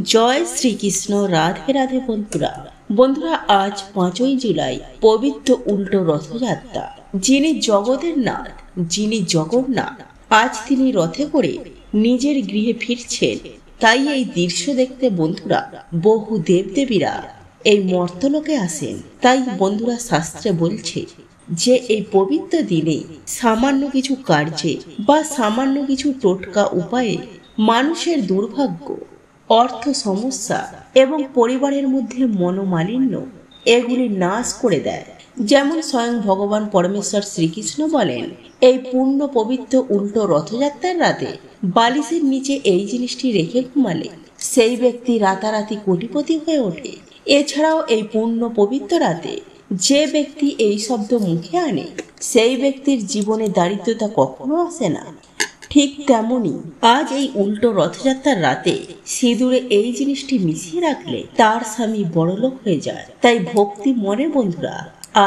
জয় শ্রীকৃষ্ণ। রাধে রাধে বন্ধুরা। বন্ধুরা, আজ 5ই জুলাই পবিত্র উল্টো রথযাত্রা। যিনি জগতের নাথ, যিনি জগন্নাথ, আজ তিনি রথে করে নিজের গৃহে ফিরছেন। তাই এই দৃশ্য দেখতে বন্ধুরা বহু দেবদেবীরা এই মর্তলোকে আসেন। তাই বন্ধুরা শাস্ত্রে বলছে যে এই পবিত্র দিনে সামান্য কিছু কার্যে বা সামান্য কিছু টোটকা উপায়ে মানুষের দুর্ভাগ্য, অর্থ সমস্যা এবং পরিবারের মধ্যে মনোমালিন্য এগুলি নাশ করে দেয়। যেমন স্বয়ং ভগবান পরমেশ্বর শ্রীকৃষ্ণ বলেন, এই পূর্ণ পবিত্র উল্টো রথযাত্রার রাতে বালিশের নিচে এই জিনিসটি রেখে ঘুমালে সেই ব্যক্তি রাতারাতি কোটিপতি হয়ে ওঠে। এছাড়াও এই পূর্ণ পবিত্র রাতে যে ব্যক্তি এই শব্দ মুখে আনে সেই ব্যক্তির জীবনে দারিদ্রতা কখনো আসে না। ঠিক তেমনি আজ এই উল্টো রথযাত্রার রাতে সিঁদুরে এই জিনিসটি মিশিয়ে রাখলে তার স্বামী বড়লোক হয়ে যায়। তাই ভক্তি মনে বন্ধুরা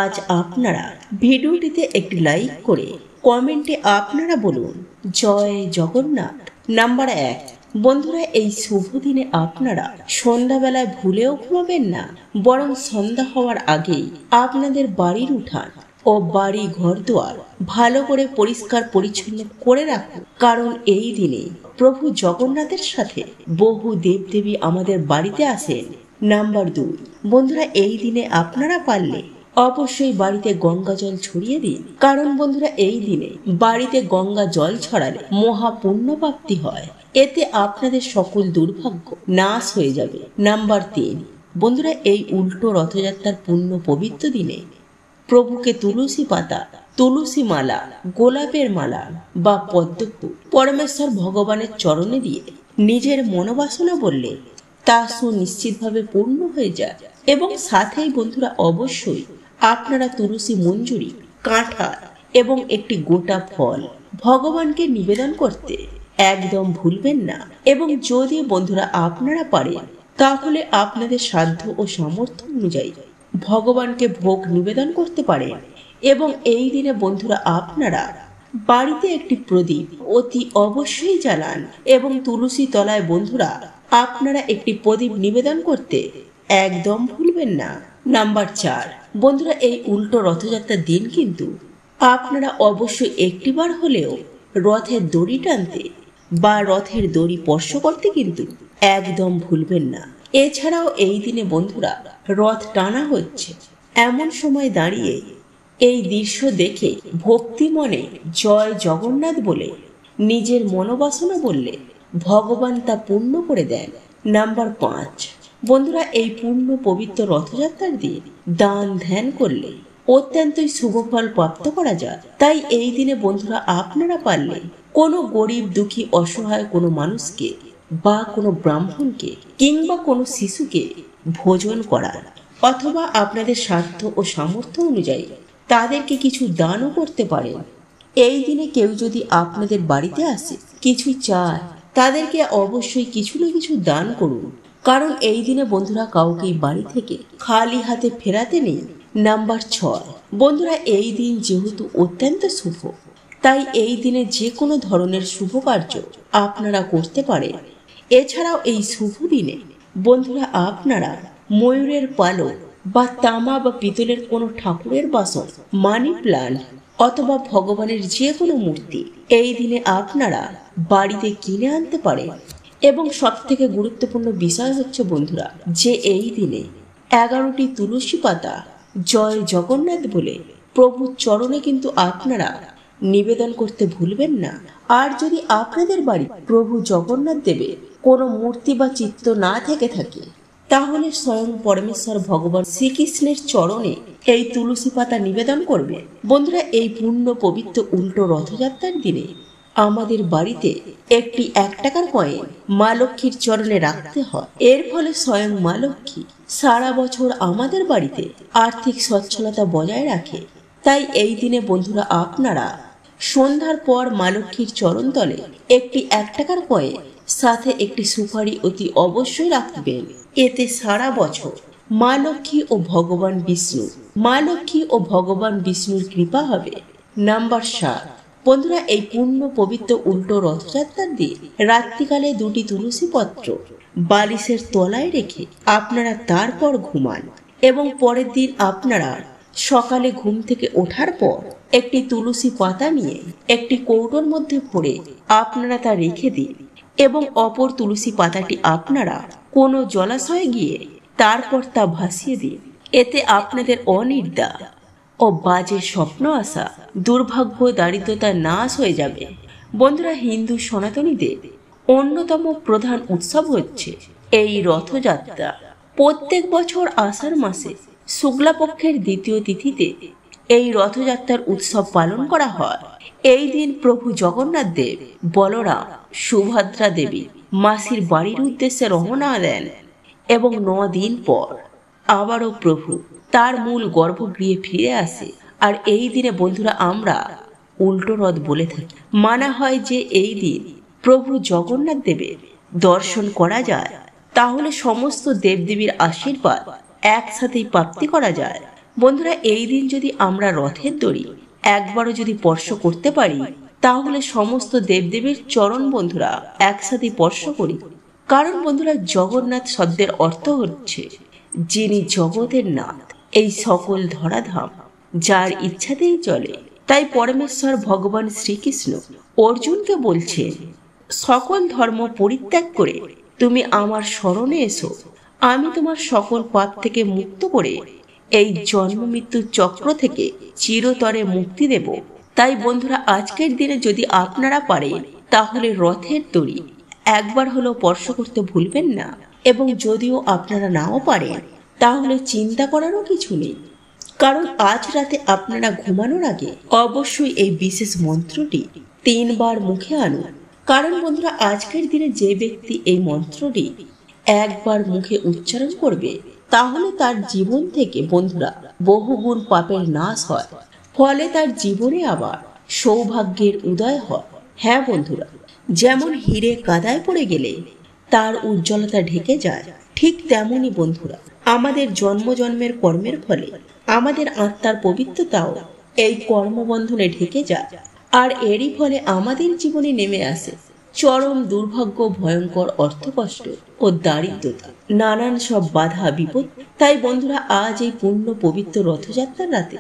আজ আপনারা ভিডিওটিতে একটি লাইক করে কমেন্টে আপনারা বলুন জয় জগন্নাথ। নাম্বার 1, বন্ধুরা এই শুভ দিনে আপনারা সন্ধ্যাবেলায় ভুলেও ঘুমাবেন না, বরং সন্ধ্যা হওয়ার আগেই আপনাদের বাড়ির উঠান ও বাড়ি ঘর দুয়ার ভালো করে পরিষ্কার পরিচ্ছন্ন করে রাখুন। কারণ এই দিনে প্রভু জগন্নাথের সাথে বহু দেবদেবী আমাদের বাড়িতে আসেন। নাম্বার 2, বন্ধুরা এই দিনে আপনারা পারলে অবশ্যই বাড়িতে গঙ্গা জল ছড়িয়ে দিন। কারণ বন্ধুরা এই দিনে বাড়িতে গঙ্গা জল ছড়ালে মহা পুণ্য প্রাপ্তি হয়। এতে আপনাদের সকল দুর্ভাগ্য নাশ হয়ে যাবে। নাম্বার 3, বন্ধুরা এই উল্টো রথযাত্রার পুণ্য পবিত্র দিনে প্রভুকে তুলসী পাতা, তুলসী মালা, গোলাপের মালা বা পদ্মফুল পরমেশ্বর ভগবানের চরণে দিয়ে নিজের মনোবাসনা বললে তা সুনিশ্চিতভাবে পূর্ণ হয়ে যায়। এবং সাথেই বন্ধুরা অবশ্যই আপনারা তুলসী মঞ্জুরি, কাঁঠাল এবং একটি গোটা ফল ভগবানকে নিবেদন করতে একদম ভুলবেন না। এবং যদি বন্ধুরা আপনারা পারেন তাহলে আপনাদের সাধ্য ও সামর্থ্য অনুযায়ী ভগবানকে ভোগ নিবেদন করতে পারেন। এবং এই দিনে বন্ধুরা আপনারা বাড়িতে একটি প্রদীপ অতি অবশ্যই জ্বালান এবং তুলসী তলায় বন্ধুরা আপনারা একটি প্রদীপ নিবেদন করতে একদম ভুলবেন না। নাম্বার 4, বন্ধুরা এই উল্টো রথযাত্রার দিন কিন্তু আপনারা অবশ্যই একটিবার হলেও রথের দড়ি টানতে বা রথের দড়ি স্পর্শ করতে কিন্তু একদম ভুলবেন না। এছাড়াও এই দিনে বন্ধুরা রথ টানা হচ্ছে এমন সময় দাঁড়িয়ে এই দৃশ্য দেখে ভক্তি মনে জয় জগন্নাথ বলে নিজের মনোবাসনা বললে ভগবান তা পূর্ণ করে দেন। নাম্বার 5, বন্ধুরা এই পূর্ণ পবিত্র রথযাত্রার দিন দান ধ্যান করলে অত্যন্তই শুভ ফল প্রাপ্ত করা যায়। তাই এই দিনে বন্ধুরা আপনারা পারলে কোনো গরিব দুঃখী অসহায় কোনো মানুষকে বা কোনো ব্রাহ্মণকে কিংবা কোনো শিশুকে ভোজন করার অথবা আপনাদের স্বার্থ ও সামর্থ্য অনুযায়ী তাদেরকে কিছু দানও করতে পারেন। এই দিনে কেউ যদি আপনাদের বাড়িতে আসে কিছু চায় তাদেরকে অবশ্যই কিছু না কিছু দান করুন। কারণ এই দিনে বন্ধুরা কাউকেই বাড়ি থেকে খালি হাতে ফেরাতে নেই। নাম্বার 6, বন্ধুরা এই দিন যেহেতু অত্যন্ত শুভ তাই এই দিনে যে কোনো ধরনের শুভ কার্য আপনারা করতে পারেন। এছাড়াও এই শুভ দিনে বন্ধুরা আপনারা ময়ূরের পালক বা তামা বা পিতলের কোনো ঠাকুরের বাসন, মানি প্লান্ট অথবা ভগবানের যে কোনো মূর্তি এই দিনে আপনারা বাড়িতে কিনে আনতে পারেন। এবং সব থেকে গুরুত্বপূর্ণ বিষয় হচ্ছে বন্ধুরা যে এই দিনে 11টি তুলসী পাতা জয় জগন্নাথ বলে প্রভুর চরণে কিন্তু আপনারা নিবেদন করতে ভুলবেন না। আর যদি আপনাদের বাড়ি প্রভু জগন্নাথ দেবের কোনো মূর্তি বা চিত্র না থেকে থাকে তাহলে স্বয়ং পরমেশ্বর ভগবান শ্রীকৃষ্ণের চরণে এই তুলসী পাতা নিবেদন করবে। বন্ধুরা এই পূর্ণ পবিত্র উল্টো রথযাত্রার দিনে আমাদের বাড়িতে একটি 1 টাকার কয়েন মা লক্ষ্মীর চরণে রাখতে হয়। এর ফলে স্বয়ং মা লক্ষ্মী সারা বছর আমাদের বাড়িতে আর্থিক সচ্ছলতা বজায় রাখে। তাই এই দিনে বন্ধুরা আপনারা সন্ধ্যার পর মা লক্ষ্মীর চরণ তলে একটি 1 টাকার কয়েন সাথে একটি সুপারি অতি অবশ্যই রাখবেন। এতে সারা বছর মা লক্ষ্মী ও ভগবান বিষ্ণুর কৃপা হবে। নাম্বার 7, বন্ধুরা, এই পূর্ণ পবিত্র উল্টো রথযাত্রার দিন রাত্রিকালে 2টি তুলসী পত্র বালিশের তলায় রেখে আপনারা তারপর ঘুমান এবং পরের দিন আপনারা সকালে ঘুম থেকে ওঠার পর একটি তুলসী পাতা নিয়ে একটি কৌটোর মধ্যে ভরে আপনারা তা রেখে দিন এবং অপর তুলসী পাতাটি আপনারা কোনো জলাশয়ে গিয়ে তারপর তা ভাসিয়ে দিন। এতে আপনাদের অনিদ্রা ও বাজে স্বপ্ন আসা, দুর্ভাগ্য, দারিদ্রতা নাশ হয়ে যাবে। বন্ধুরা, হিন্দু সনাতনীদের অন্যতম প্রধান উৎসব হচ্ছে এই রথযাত্রা। প্রত্যেক বছর আষাঢ় মাসে শুক্লাপক্ষের দ্বিতীয় তিথিতে এই রথযাত্রার উৎসব পালন করা হয়। এই দিন প্রভু জগন্নাথ দেব, বলরাম, সুভদ্রা দেবী মাসির বাড়ির উদ্দেশ্যে রওনা দেন এবং 9 দিন পর আবারও প্রভু তার মূল গর্ভগৃহে ফিরে আসে। আর এই দিনে বন্ধুরা আমরা উল্টো রথ বলে থাকি। মানা হয় যে এই দিন প্রভু জগন্নাথ দেবের দর্শন করা যায়, তাহলে সমস্ত দেবদেবীর আশীর্বাদ একসাথেই প্রাপ্তি করা যায়। বন্ধুরা, এই দিন যদি আমরা রথের দড়ি একবারও যদি স্পর্শ করতে পারি, তাহলে সমস্ত দেবদেবীর চরণ বন্ধুরা একসাথে স্পর্শ করি। কারণ বন্ধুরা, জগন্নাথ শব্দের অর্থ হচ্ছে যিনি জগতের নাথ, এই সকল ধরাধাম যার ইচ্ছাতেই চলে। তাই পরমেশ্বর ভগবান শ্রীকৃষ্ণ অর্জুনকে বলছেন, সকল ধর্ম পরিত্যাগ করে তুমি আমার শরণে এসো, আমি তোমার সকল পাপ থেকে মুক্ত করে এই জন্ম মৃত্যুর চক্র থেকে চিরতরে মুক্তি দেব। তাই বন্ধুরা, আজকের দিনে যদি আপনারা পারেন তাহলে রথের দড়ি একবার হলেও স্পর্শ করতে ভুলবেন না। এবং যদিও আপনারা নাও পারেন তাহলে চিন্তা করারও কিছু নেই, কারণ আজ রাতে আপনারা ঘুমানোর আগে অবশ্যই এই বিশেষ মন্ত্রটি 3 বার মুখে আনুন। কারণ বন্ধুরা, আজকের দিনে যে ব্যক্তি এই মন্ত্রটি একবার মুখে উচ্চারণ করবে, তাহলে তার জীবন থেকে বন্ধুরা বহুগুণ পাপের নাশ হয়, ফলে তার জীবনে আবার সৌভাগ্যের উদয় হয়। হ্যাঁ বন্ধুরা, যেমন হিরে কাদায় পড়ে গেলে তার উজ্জ্বলতা ঢেকে যায়, ঠিক তেমনই বন্ধুরা আমাদের জন্ম জন্মের কর্মের ফলে আমাদের আত্মার পবিত্রতাও এই কর্মবন্ধনে ঢেকে যায়। আর এরই ফলে আমাদের জীবনে নেমে আসে চরম দুর্ভাগ্য, ভয়ঙ্কর অর্থকষ্ট ও দারিদ্রতা, নানান সব বাধা বিপদ। তাই বন্ধুরা, আজ এই পূর্ণ পবিত্র রথযাত্রার রাতে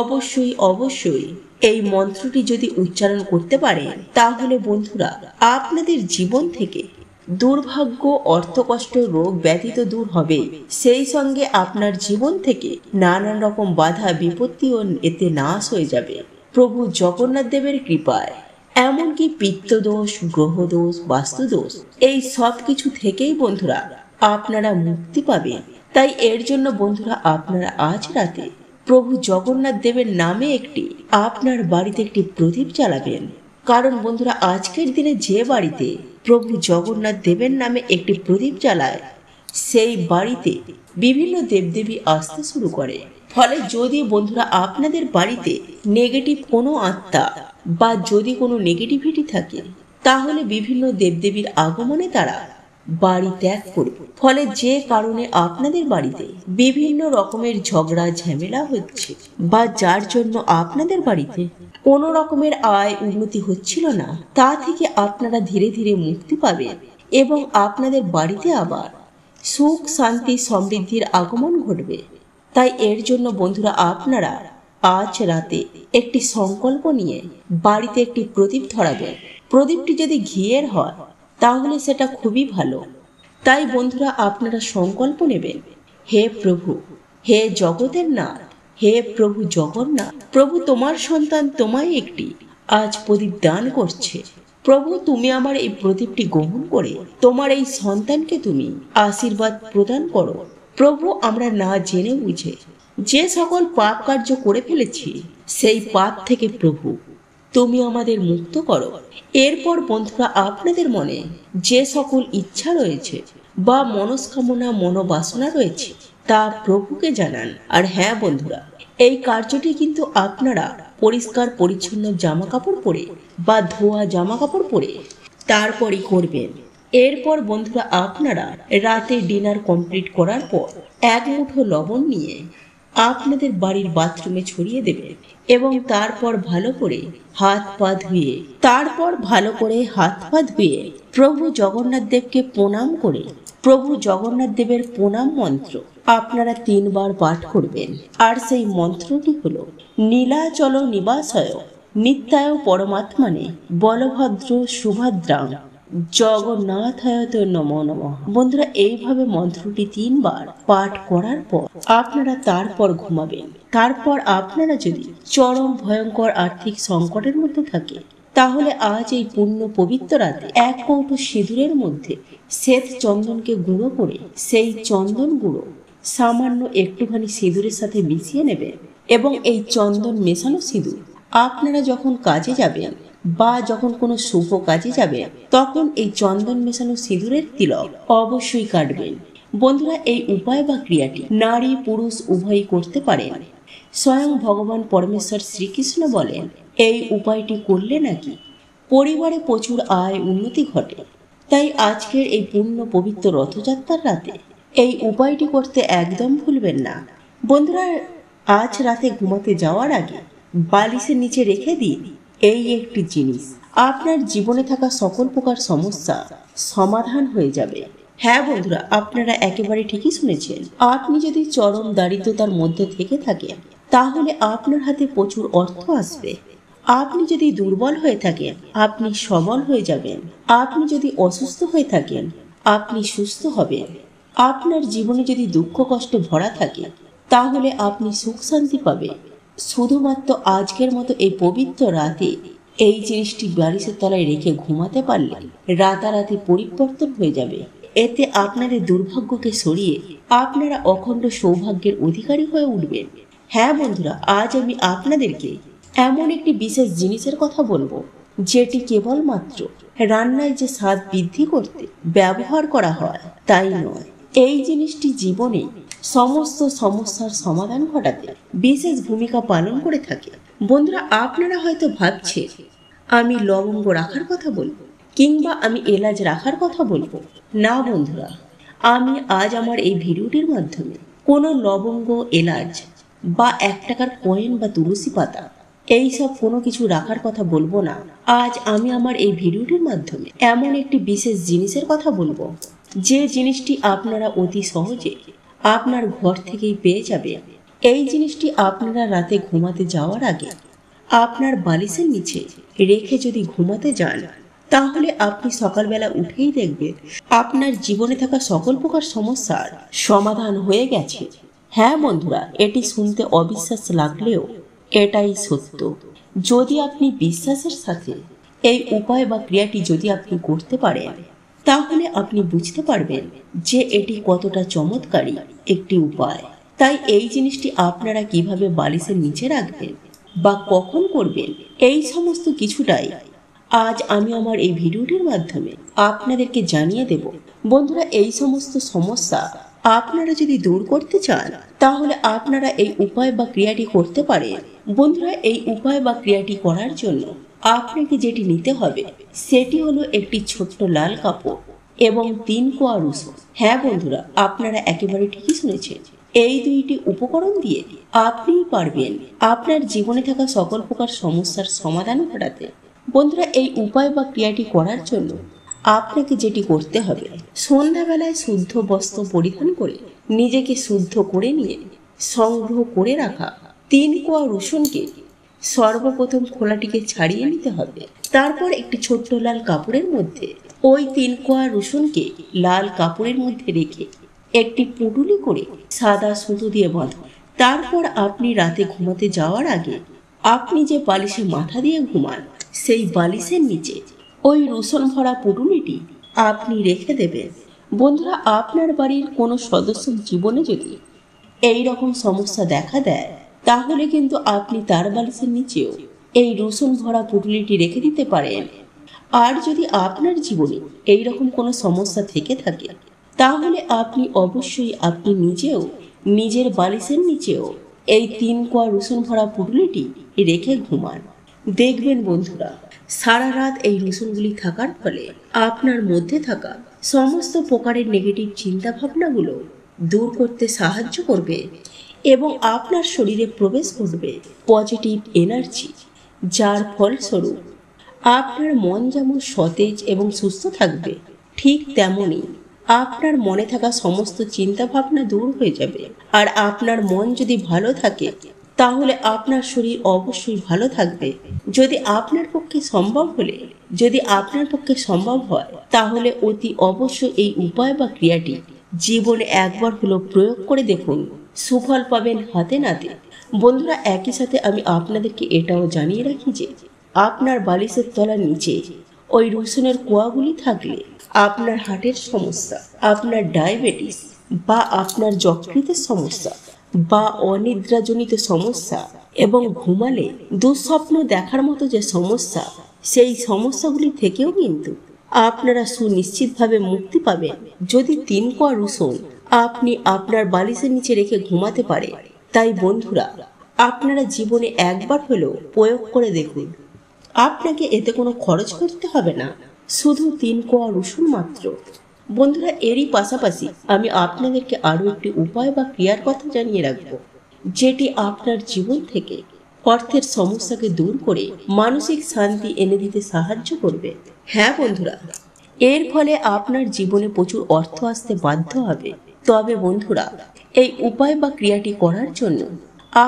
অবশ্যই অবশ্যই এই মন্ত্রটি যদি উচ্চারণ করতে পারেন, তাহলে বন্ধুরা আপনাদের জীবন থেকে দুর্ভাগ্য, অর্থকষ্ট, রোগ ব্যাধি তো দূর হবে, সেই সঙ্গে আপনার জীবন থেকে নানান রকম বাধা বিপত্তিও এতে নাশ হয়ে যাবে প্রভু জগন্নাথ দেবের কৃপায়। এমনকি পিত্তদোষ, গ্রহদোষ, বাস্তুদোষ, এই সব কিছু থেকেই বন্ধুরা আপনারা মুক্তি পাবেন। তাই এর জন্য বন্ধুরা আপনারা আজ রাতে প্রভু জগন্নাথ দেবের নামে আপনার বাড়িতে একটি প্রদীপ জ্বালাবেন। কারণ বন্ধুরা, আজকের দিনে যে বাড়িতে প্রভু জগন্নাথ দেবের নামে একটি প্রদীপ জ্বালায়, সেই বাড়িতে বিভিন্ন দেবদেবী আসতে শুরু করে। ফলে যদি বন্ধুরা আপনাদের বাড়িতে নেগেটিভ কোনো আত্মা বা যদি কোনো নেগেটিভিটি থাকে, তাহলে বিভিন্ন দেবদেবীর আগমনে তারা বাড়ি ত্যাগ করবে। ফলে যে কারণে আপনাদের বাড়িতে বিভিন্ন রকমের ঝগড়া ঝামেলা হচ্ছে, বা যার জন্য আপনাদের বাড়িতে কোনো রকমের আয় উন্নতি হচ্ছিল না, তা থেকে আপনারা ধীরে ধীরে মুক্তি পাবেন এবং আপনাদের বাড়িতে আবার সুখ, শান্তি, সমৃদ্ধির আগমন ঘটবে। তাই এর জন্য বন্ধুরা আপনারা আজ রাতে একটি সংকল্প নিয়ে বাড়িতে একটি প্রদীপ ধরাবেন। প্রদীপটি যদি ঘিয়ের হয় তাহলে সেটা খুবই ভালো। তাই বন্ধুরা আপনারা সংকল্প নেবেন, হে প্রভু, হে জগতের নাথ, হে প্রভু জগন্নাথ, প্রভু তোমার সন্তান তোমায় একটি আজ প্রদীপ দান করছে। প্রভু তুমি আমার এই প্রদীপটি গ্রহণ করে তোমার এই সন্তানকে তুমি আশীর্বাদ প্রদান করো। প্রভু আমরা না জেনে বুঝে যে সকল পাপ কার্য করে ফেলেছি, সেই পাপ থেকে প্রভু তুমি আমাদের মুক্ত করো। এরপর বন্ধুরা আপনাদের মনে যে সকল ইচ্ছা রয়েছে বা মনস্কামনা, মনোবাসনা রয়েছে, তা প্রভুকে জানান। আর হ্যাঁ বন্ধুরা, এই কার্যটি কিন্তু আপনারা পরিষ্কার পরিচ্ছন্ন জামা কাপড় পরে বা ধোয়া জামা কাপড় পরে তারপরই করবেন। এরপর বন্ধুরা আপনারা রাতে ডিনার কমপ্লিট করার পর 1 মুঠো লবণ নিয়ে আপনাদের বাড়ির বাথরুমে ছড়িয়ে দেবেন এবং তারপর ভালো করে হাত পা ধুয়ে প্রভু জগন্নাথ দেবকে প্রণাম করে প্রভু জগন্নাথ দেবের প্রণাম মন্ত্র আপনারা 3 বার পাঠ করবেন। আর সেই মন্ত্রটি হলো নীলাচল নিবাসায় নিত্যায় পরমাত্মানে বলভদ্র সুভদ্রাং জগন্নাথায় নমো নমঃ। বন্ধুরা, এইভাবে মন্ত্রটি 3 বার পাঠ করার পর আপনারা তারপর ঘুমাবেন। তারপর আপনারা যদি চরম ভয়ঙ্কর আর্থিক সংকটের মধ্যে থাকে, তাহলে আজ এই পূর্ণ পবিত্র রাতে 1 কৌটো সিঁদুরের মধ্যে শ্বেত চন্দনকে গুঁড়ো করে সেই চন্দন গুঁড়ো সামান্য একটুখানি সিঁদুরের সাথে মিশিয়ে নেবেন এবং এই চন্দন মেশানো সিঁদুর আপনারা যখন কাজে যাবেন বা যখন কোনো শুভ কাজে যাবেন, তখন এই চন্দন মেশানো সিঁদুরের তিলক অবশ্যই কাটবেন। বন্ধুরা, এই উপায় বা ক্রিয়াটি নারী পুরুষ উভয়ই করতে পারেন। স্বয়ং ভগবান পরমেশ্বর শ্রীকৃষ্ণ বলেন, এই উপায়টি করলে নাকি পরিবারে প্রচুর আয় উন্নতি ঘটে। তাই আজকের এই পূর্ণ পবিত্র রথযাত্রার রাতে এই উপায়টি করতে একদম ভুলবেন না। বন্ধুরা, আজ রাতে ঘুমাতে যাওয়ার আগে বালিশের নিচে রেখে দিন এই একটি জিনিস, আপনার জীবনে থাকা সকল প্রকার সমস্যা সমাধান হয়ে যাবে। হ্যাঁ বন্ধুরা, আপনারা একেবারে ঠিকই শুনেছেন। আপনি যদি চরম দারিদ্রতার মধ্যে থেকে থাকেন, তাহলে আপনার হাতে প্রচুর অর্থ আসবে। আপনি যদি দুর্বল হয়ে থাকেন, আপনি সবল হয়ে যাবেন। আপনি যদি অসুস্থ হয়ে থাকেন, আপনি সুস্থ হবেন। আপনার জীবনে যদি দুঃখ কষ্টে ভরা থাকে, তাহলে আপনি সুখ শান্তি পাবেন। শুধুমাত্র আজকের মতো এই পবিত্র রাতে এই জিনিসটি বালিশের তলায় রেখে ঘুমাতে পারলে রাতারাতি পরিবর্তন হয়ে যাবে। এতে আপনাদের দুর্ভাগ্যকে সরিয়ে আপনারা অখণ্ড সৌভাগ্যের অধিকারী হয়ে উঠবেন। হ্যাঁ বন্ধুরা, আজ আমি আপনাদেরকে এমন একটি বিশেষ জিনিসের কথা বলবো, যেটি কেবলমাত্র রান্নায় যে স্বাদ বৃদ্ধি করতে ব্যবহার করা হয় তাই নয়, এই জিনিসটি জীবনে সমস্ত সমস্যার সমাধান ঘটাতে বিশেষ ভূমিকা পালন করে থাকে। বন্ধুরা, আপনারা হয়তো ভাবছেন আমি লবঙ্গ রাখার কথা বলবো কিংবা আমি এলাচ রাখার কথা বলবো। না বন্ধুরা, আমি আজ আমার এই ভিডিওটির মাধ্যমে কোনো লবঙ্গ, এলাচ বা 1 টাকার কয়েন বা তুলসী পাতা এইসব কোনো কিছু রাখার কথা বলবো না। আজ আমি আমার এই ভিডিওটির মাধ্যমে এমন একটি বিশেষ জিনিসের কথা বলবো, যে জিনিসটি আপনারা অতি সহজে আপনার ঘর থেকেই পেয়ে যাবেন। এই জিনিসটি আপনারা রাতে ঘুমাতে যাওয়ার আগে আপনার বালিশের নিচে রেখে যদি ঘুমাতে যান, তাহলে আপনি সকালবেলা উঠেই দেখবেন আপনার জীবনে থাকা সকল প্রকার সমস্যার সমাধান হয়ে গেছে। হ্যাঁ বন্ধুরা, এটি শুনতে অবিশ্বাস লাগলেও এটাই সত্য। যদি আপনি বিশ্বাসের সাথে এই উপায় বা ক্রিয়াটি যদি আপনি করতে পারেন, তাহলে আপনি বুঝতে পারবেন যে এটি কতটা চমৎকারী একটি উপায়। তাই এই জিনিসটি আপনারা কিভাবে বালিশের নিচে রাখবেন বা কখন করবেন, এই সমস্ত কিছুটাই আজ আমি আমার এই ভিডিওটির মাধ্যমে আপনাদেরকে জানিয়ে দেব। বন্ধুরা, এই সমস্ত সমস্যা আপনারা যদি দূর করতে চান, তাহলে আপনারা এই উপায় বা ক্রিয়াটি করতে পারেন। বন্ধুরা, এই উপায় বা ক্রিয়াটি করার জন্য আপনাকে যেটি নিতে হবে সেটি হলো একটি ছোট্ট লাল কাপড় এবং 3 কোয়া রসুন। হ্যাঁ বন্ধুরা, আপনারা একেবারে ঠিকই শুনেছেন। এই 2টি উপকরণ দিয়ে আপনিই পারবেন আপনার জীবনে থাকা সকল প্রকার সমস্যার সমাধান ঘটাতে। বন্ধুরা, এই উপায় বা ক্রিয়াটি করার জন্য আপনাকে যেটি করতে হবে, সন্ধ্যাবেলায় শুদ্ধ বস্ত্র পরিধান করে নিজেকে শুদ্ধ করে নিয়ে সংগ্রহ করে রাখা 3 কোয়া রসুনকে সর্বপ্রথম খোলাটিকে ছাড়িয়ে নিতে হবে। তারপর একটি ছোট্ট লাল কাপড়ের মধ্যে ওই 3 কোয়া রসুনকে লাল কাপড়ের মধ্যে রেখে একটি পুটুলি করে সাদা সুতো দিয়ে বাঁধুন। তারপর আপনি রাতে ঘুমাতে যাওয়ার আগে আপনি যে বালিশে মাথা দিয়ে ঘুমান, সেই বালিশের নিচে ওই রসুন ভরা পুটুলিটি আপনি রেখে দেবেন। বন্ধুরা, আপনার বাড়ির কোনো সদস্যের জীবনে যদি এই রকম সমস্যা দেখা দেয়, তাহলে কিন্তু আপনি তার বালিশের নিচেও এই রসুন ভরা পুটুলিটি রেখে দিতে পারেন। আর যদি আপনার জীবনে এই রকম কোনো সমস্যা থেকে থাকে, তাহলে আপনি অবশ্যই আপনি নিজেও নিজের বালিশের নিচেও এই 3 কোয়া রসুন ভরা পুটুলিটি রেখে ঘুমান। দেখবেন বন্ধুরা, সারা রাত এই রসুনগুলি থাকার ফলে আপনার মধ্যে থাকা সমস্ত প্রকারের নেগেটিভ চিন্তা ভাবনাগুলো দূর করতে সাহায্য করবে এবং আপনার শরীরে প্রবেশ করবে পজিটিভ এনার্জি, যার ফলস্বরূপ আপনার মন যেমন সতেজ এবং সুস্থ থাকবে, ঠিক তেমনি আপনার মনে থাকা সমস্ত চিন্তা ভাবনা দূর হয়ে যাবে। আর আপনার মন যদি ভালো থাকে তাহলে আপনার শরীর অবশ্যই ভালো থাকবে। যদি আপনার পক্ষে সম্ভব হয় তাহলে অতি অবশ্যই এই উপায় বা ক্রিয়াটি জীবনে একবার হলো প্রয়োগ করে দেখুন, সুফল পাবেন হাতে নাতে। বন্ধুরা, একই সাথে আমি আপনাদেরকে এটাও জানিয়ে রাখি যে আপনার বালিশের তলার নিচে ওই রসুনের কোয়াগুলি থাকলে আপনার হার্টের সমস্যা, আপনার ডায়াবেটিস বা আপনার যকৃতের সমস্যা বা অনিদ্রাজনিত সমস্যা এবং ঘুমালে দুঃস্বপ্ন দেখার মতো যে সমস্যা, সেই সমস্যাগুলি থেকেও কিন্তু আপনারা সুনিশ্চিতভাবে মুক্তি পাবেন যদি 3 কোয়া রসুন আপনি আপনার বালিশের নিচে রেখে ঘুমাতে পারে। তাই বন্ধুরা, আপনারা জীবনে একবার হলেও প্রয়োগ করে দেখুন। আপনাকে এতে কোনো খরচ করতে হবে না, শুধু 3 কোয়া রসুন মাত্র। বন্ধুরা, এরই পাশাপাশি আমি আপনাদেরকে আরো একটি উপায় বা ক্রিয়ার কথা জানিয়ে রাখবো, যেটি আপনার জীবন থেকে অর্থের সমস্যাকে দূর করে মানসিক শান্তি এনে দিতে সাহায্য করবে। হ্যাঁ বন্ধুরা, এর ফলে আপনার জীবনে প্রচুর অর্থ আসতে বাধ্য হবে। তবে বন্ধুরা, এই উপায় বা ক্রিয়াটি করার জন্য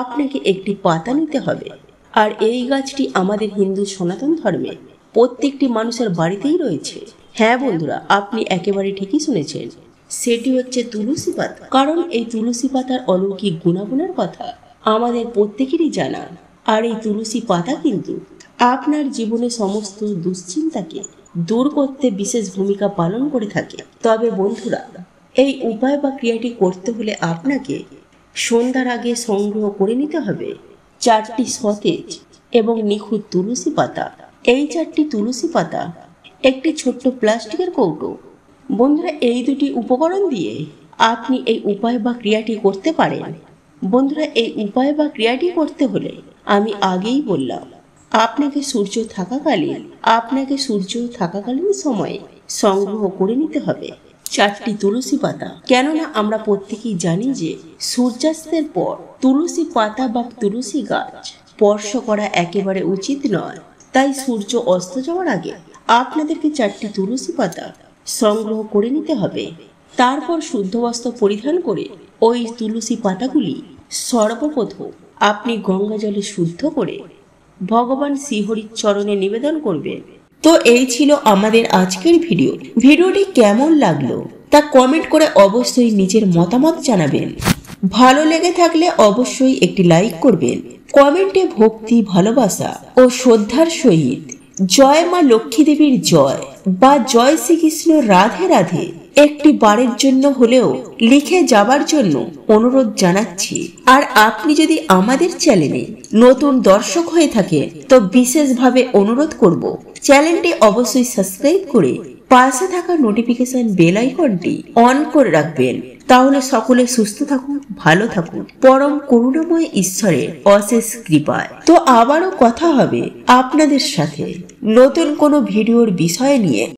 আপনাকে একটি পাতা নিতে হবে। আর এই গাছটি আমাদের হিন্দু সনাতন ধর্মে প্রত্যেকটি মানুষের বাড়িতেই রয়েছে। হ্যাঁ বন্ধুরা, আপনি একেবারে ঠিকই শুনেছেন, সেটি হচ্ছে তুলসী পাতা। কারণ এই তুলসী পাতার অলৌকিক গুণাগুণের কথা আমাদের প্রত্যেকেরই জানা। আর এই তুলসী পাতা কিন্তু আপনার জীবনে সমস্ত দুশ্চিন্তাকে দূর করতে বিশেষ ভূমিকা পালন করে থাকে। তবে বন্ধুরা, এই উপায় বা ক্রিয়াটি করতে হলে আপনাকে সন্ধ্যার আগে সংগ্রহ করে নিতে হবে 4টি সতেজ এবং নিখুঁত তুলসী পাতা। এই 4টি তুলসী পাতা একটি ছোট্ট প্লাস্টিকের কৌটো। বন্ধুরা, এই দুটি উপকরণ দিয়ে আপনি এই উপায় বা ক্রিয়াটি করতে পারেন। বন্ধুরা, এই উপায় বা ক্রিয়াটি করতে হলে আমি আগেই বললাম, আপনাকে সূর্য থাকাকালীন সময়ে সংগ্রহ করে নিতে হবে 4টি তুলসী পাতা। কেননা আমরা প্রত্যেকেই জানি যে সূর্যাস্তের পর তুলসী পাতা বা তুলসী গাছ স্পর্শ করা একেবারে উচিত নয়। তাই সূর্য অস্ত যাওয়ার আগে আপনাদেরকে 4টি তুলসী পাতা সংগ্রহ করে নিতে হবে। তারপর শুদ্ধ বস্ত্র পরিধান করে ওই তুলসী পাতাগুলি সর্বপ্রথম আপনি গঙ্গা জলে শুদ্ধ করে ভগবান শ্রীহরির চরণে নিবেদন করবেন। তো এই ছিল আমাদের আজকের ভিডিওটি কেমন লাগলো তা কমেন্ট করে অবশ্যই নিজের মতামত জানাবেন। ভালো লেগে থাকলে অবশ্যই একটি লাইক করবেন। কমেন্টে ভক্তি, ভালোবাসা ও শ্রদ্ধার সহিত জয় মা লক্ষ্মী দেবীর জয় বা জয় শ্রীকৃষ্ণ রাধে রাধে একটি বারের জন্য হলেও লিখে যাবার জন্য অনুরোধ জানাচ্ছি। আর আপনি যদি আমাদের চ্যানেলে নতুন দর্শক হয়ে থাকেন তো বিশেষভাবে অনুরোধ করব, চ্যানেলটি অবশ্যই সাবস্ক্রাইব করে পাশে থাকা নোটিফিকেশন বেল আইকনটি অন করে রাখবেন। তাহলে সকলে সুস্থ থাকুন, ভালো থাকুন, পরম করুণাময় ঈশ্বরের অশেষ কৃপায়। তো আবারও কথা হবে আপনাদের সাথে নতুন কোনো ভিডিওর বিষয় নিয়ে।